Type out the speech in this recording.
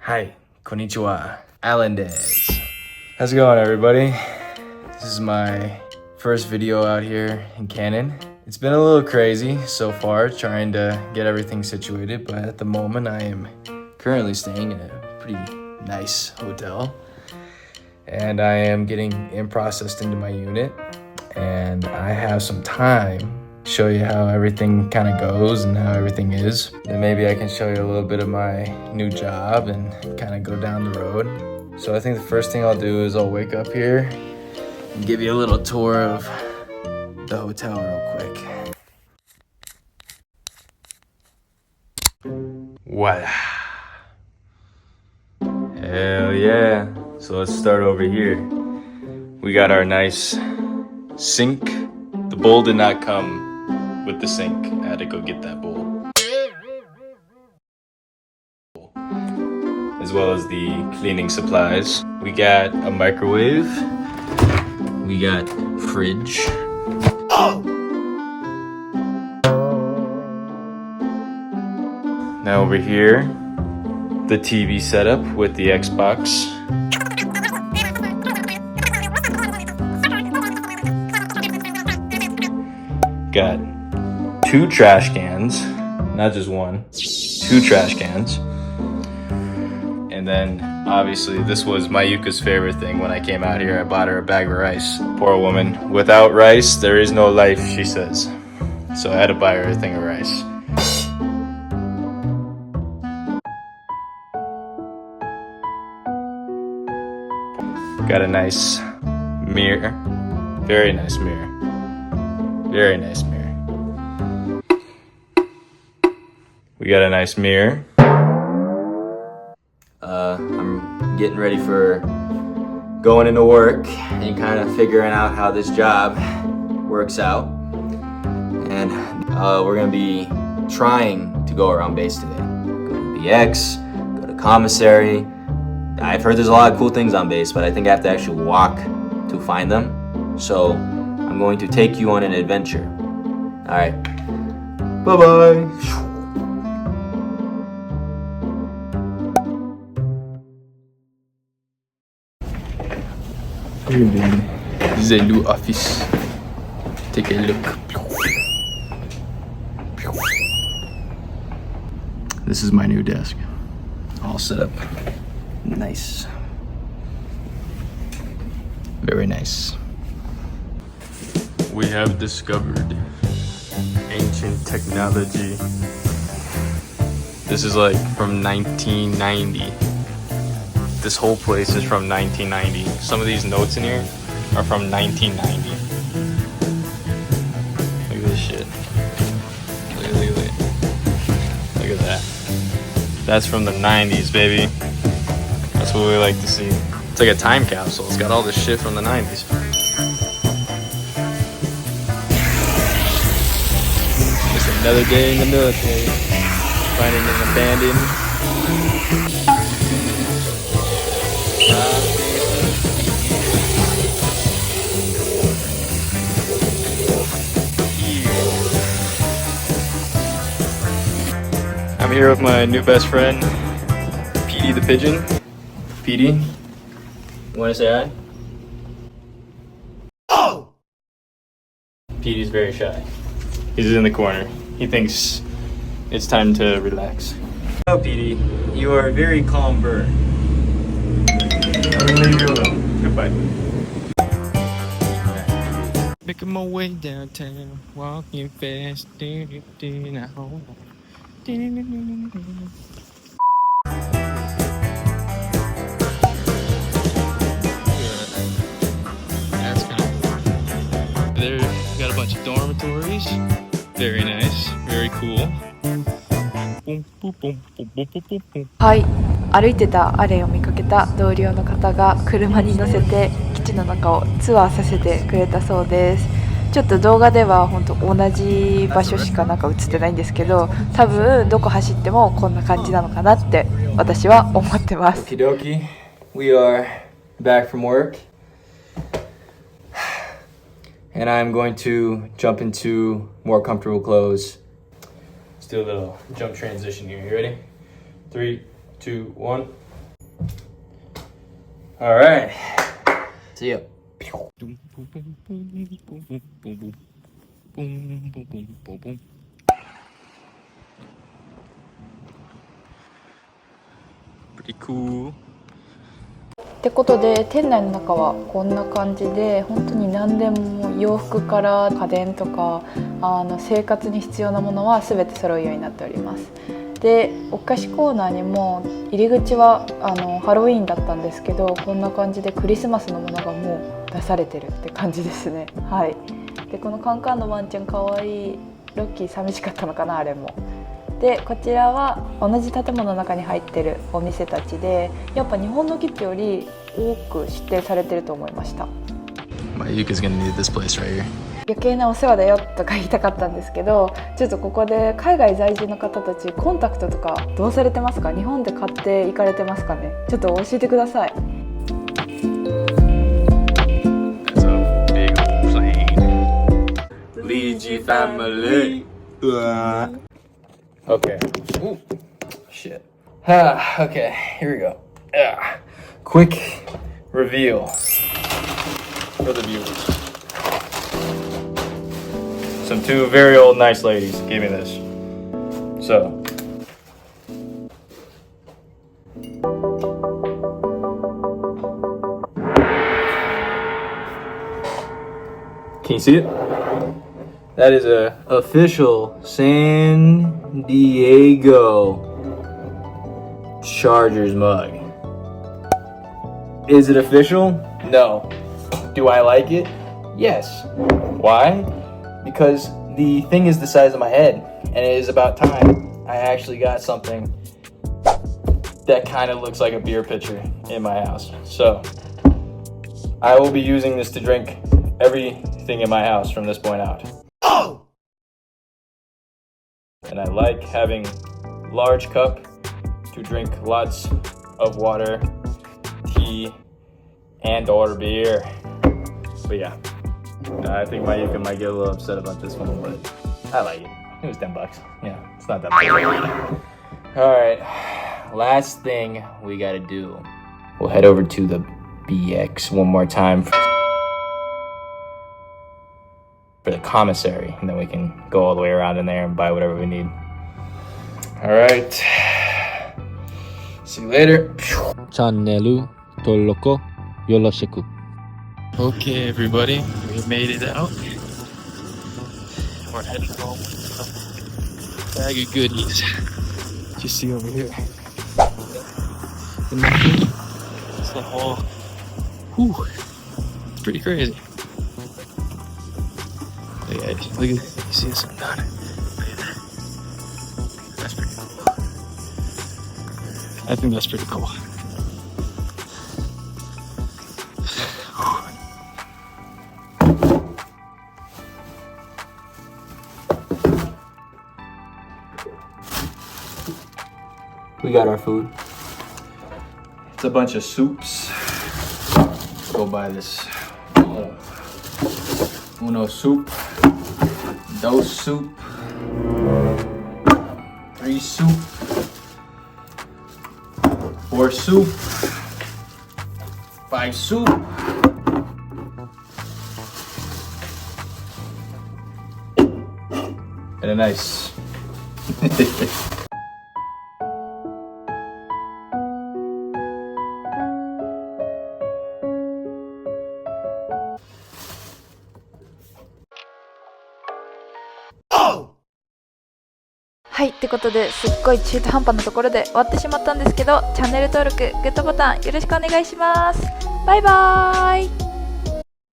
Hi, konnichiwa. Allan des. How's it going, everybody? This is my first video out here in Canon. It's been a little crazy so far, trying to get everything situated, but at the moment I am currently staying in a pretty nice hotel. And I am getting in-processed into my unit, and I have some time to show you how everything kind of goes and how everything is. And maybe I can show you a little bit of my new job and kind of go down the road. So I think the first thing I'll do is I'll wake up here and give you a little tour of the hotel real quick. Voila. Hell yeah. So let's start over here. We got our nice sink. The bowl did not come with the sink. I had to go get that bowl. As well as the cleaning supplies. We got a microwave. We got fridge. Oh! Now over here, the TV setup with the Xbox. Got 2 trash cans, not just one, 2 trash cans. And then obviously this was Mayuka's favorite thing when I came out here. I bought her a bag of rice. Poor woman. Without rice, there is no life, she says. So I had to buy her a thing of rice. Got a nice mirror. Very nice mirror. Very nice mirror. We got a nice mirror. I'm getting ready for going into work and kind of figuring out how this job works out. And we're gonna be trying to go around base today. Go to BX, go to commissary. I've heard there's a lot of cool things on base, but I think I have to actually walk to find them. So I'm going to take you on an adventure. All right. Bye-bye. This is a new office. Take a look. This is my new desk. All set up. Nice. Very nice. We have discovered ancient technology. This is like from 1990. This whole place is from 1990. Some of these notes in here are from 1990. Look at this shit. Look at that. That's from the 90s, baby. That's what we like to see. It's like a time capsule. It's got all this shit from the 90s. Just another day in the military. Finding an abandoned. I'm here with my new best friend, Petey the Pigeon. Petey, you want to say hi? Oh! Petey's very shy. He's in the corner. He thinks it's time to relax. Oh, Petey, you are a very calm bird. I'm gonna leave you alone. Goodbye. Making my way downtown, walking fast, now. That's kind of cool. There, got a bunch of dormitories. Very nice, very cool. はい、歩いてたアレンを見かけた同僚の方が車に乗せて基地の中をツアーさせてくれたそうです。ちょっと動画では本当同じ場所しかなんか映ってないんですけど、多分どこ走ってもこんな感じなのかなって私は思ってます。Okie dokie, we are back from work, and I'm going to jump into more comfortable clothes. Let's do a little jump transition here. You ready? 3, 2, 1. Alright. See ya. Pretty cool. ってことで店内の中はこんな感じで本当に何でも洋服から家電とか生活に必要なものは全て揃うようになっております。でお菓子コーナーにも入り口はハロウィーンだったんですけどこんな感じでクリスマスのものがもう出されてるって感じですね。はい。でこのカンカンのワンちゃんかわいい。ロッキー寂しかったのかなあれも。でこちらは同じ建物の中に入ってるお店たちでやっぱ日本の基地より多く指定されてると思いました。 Mayuka's gonna need this place right here. 余計なお世話だよとか言いたかったんですけどちょっとここで海外在住の方たちコンタクトとかどうされてますか？日本で買って行かれてますかね？ちょっと教えてください。 That's a big plane. Ligi Family. Okay. Ooh, shit. Okay, here we go. Quick reveal for the viewers. Some two very old nice ladies gave me this. So. Can you see it? That is a official San Diego Chargers mug. Is it official? No. Do I like it? Yes. Why? Because the thing is the size of my head, and it is about time I actually got something that kind of looks like a beer pitcher in my house. So I will be using this to drink everything in my house from this point out. And I like having large cup to drink lots of water, tea, and or beer. But yeah, I think Mayuka might get a little upset about this one, but I like it. It was $10. Yeah, it's not that much. Alright, last thing we gotta do. We'll head over to the BX one more time for the commissary, and then we can go all the way around in there and buy whatever we need. Alright, see you later. Channel登録 yoroshiku. Okay, everybody, we made it out. We're heading home with a bag of goodies. You see over here. The napkin. It's the whole. Whew. It's pretty crazy. Look at it. Look at it. You see this? Look at that. That's pretty cool. I think that's pretty cool. We got our food. It's a bunch of soups. Go buy this. Uno soup. Dos soup. Three soup. Four soup. Five soup. And a nice.はい、ってことですっごい中途半端なところで終わってしまったんですけどチャンネル登録、グッドボタンよろしくお願いします。バイバーイ。